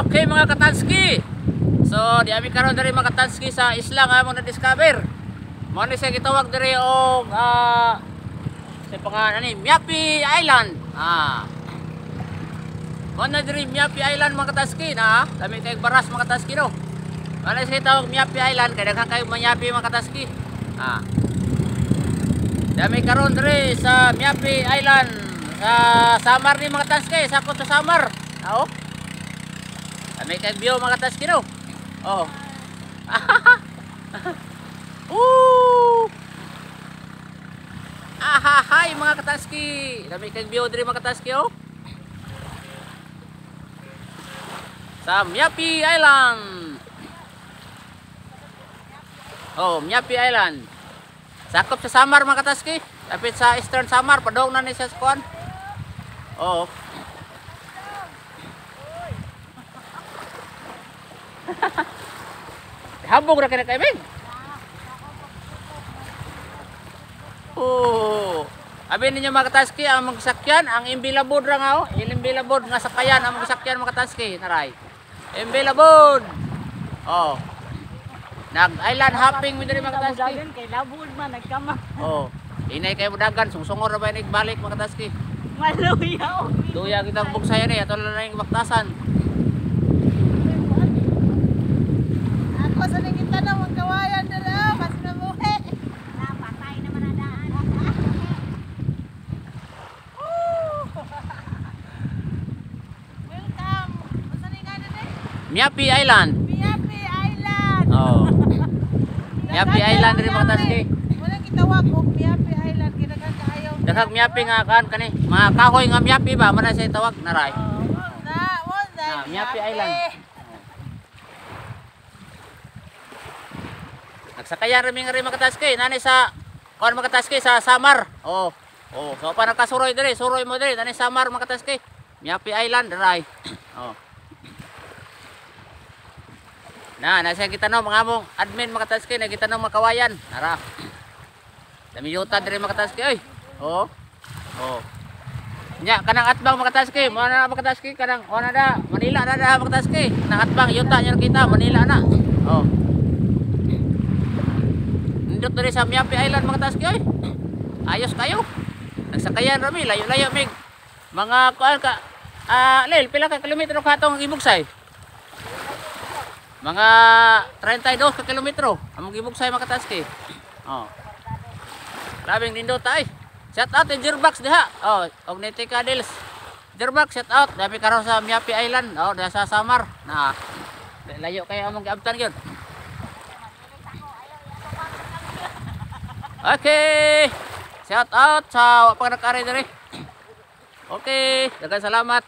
Okay mga katanski. So di ami karon diri mga katanski sa isla nga among na-discover. Mao ni siya gitawag diri og sa pangalan ni Miapi Island. Mao na diri Miapi Island mga katanski na. Dami kay baras mga katanski no. Mao ni siya tawag Miapi Island kay daghan kay manyapi mga katanski. Dami karon diri sa Miapi Island sa Samar ni mga katanski, sakop sa Samar. Kami kay view mga katanski no. Hi mga katanski. Dami kay view diri mga katanski sa Miapi Island. Miapi Island. Sakop sa Samar mga katanski. Lapit sa Eastern Samar, padong na ni sa kuan. Habog ra kay kaibig. Abi ninyo mga katanski ang magsakyan, ang imbilabod ra nga imbilabod nga sakayan ang magsakyan mga katanski, naray. Imbilabod. Nag-island hopping mi diri mga katanski. Kay labod man nagkama. Inay kay mudagan sungsungor ra ba nig balik mga katanski. Maluya. Duya kitang bugsaya ni ato na ning baktasan. Ako sa kita na magkawayan dira, mas na buhi. Patay naman na daan. Welcome. Basta ni nga din? Miapi Island. Miapi Island. Miapi Island diri mga katanski. Wala gitawag og Miapi Island kinagan kaayo. Daghang Miapi nga kan kani. Mga kahoy nga Miapi ba man siya tawag naray. Miapi Island. Nagsakayan rin mga katanski nani sa kuan mga katanski sa Samar. So pa nagkasuroy diri, suroy mo diri nani Samar mga katanski. Miapi Island diri. Nasa kita no mga among admin mga katanski na kita no makawayan. Nara. Dami yuta diri mga katanski oy. Nya kanang atbang mga katanski, mo na mga katanski kanang ona da Manila na da mga katanski. Nang atbang yuta nya kita Manila na. Nindot diri sa Miapi Island mga katanski oy. Ayos kayo. Nagsakayan rami layo-layo mig mga kuan ka lel pila ka kilometro katong ibugsay. Mga 32 ka kilometro among gibugsay mga katanski. Labing nindot ay. Shout out in Jerbox diha. Og Netika Deals. Jerbox shout out. Dami karon sa Miapi Island. Diha sa Samar. Layo kay among giabtan gyud. Okay. Shout out sa pag nag-ari diri. Okay, daghang salamat.